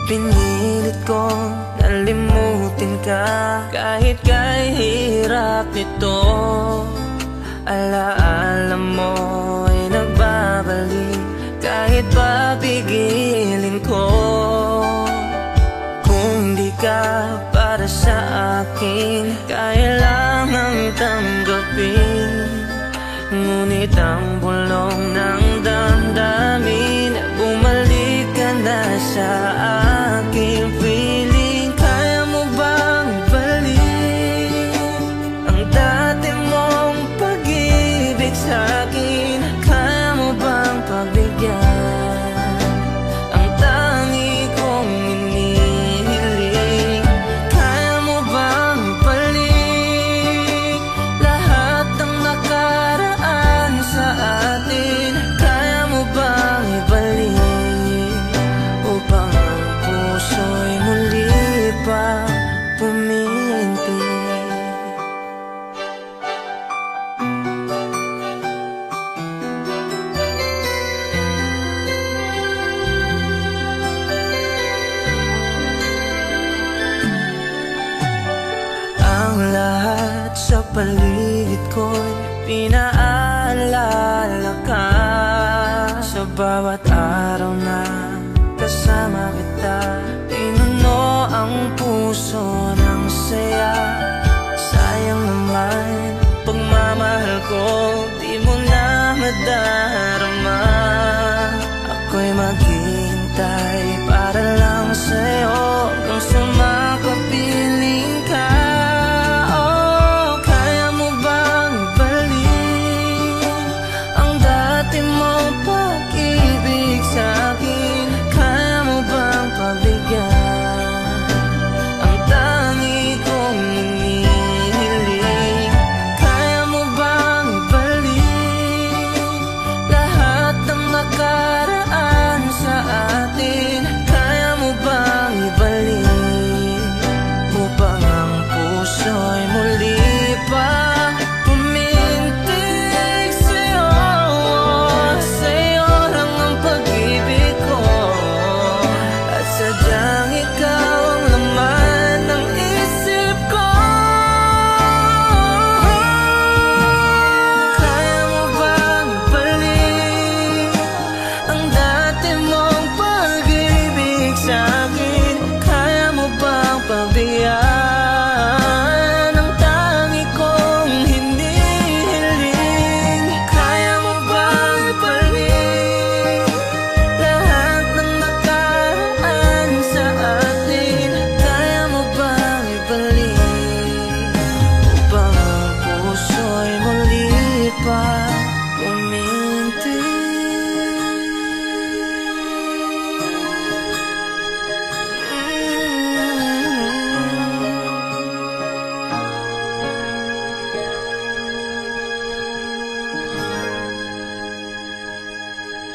Pinilit kong nalimutin ka, kahit kay hirap nito. Alaala mo ay nagbabalik, kahit papigilin ko. Kung di ka para sa akin, kailangang tanggapin. Ngunit ang bulong ng damdamin, bumalik ka na sa aking piling. Kaya mo bang ibalik ang dati mong pag-ibig sa'kin? Kaya mo bang pagbigyan ang tangi kong inihiling? Kaya mo bang ibalik lahat ng nakaraan sa atin? Kaya mo bang ibalik upang ang puso'y muli pa puminti? Ang lahat sa paligid ko'y pinaalala ka, sa bawat araw na kasama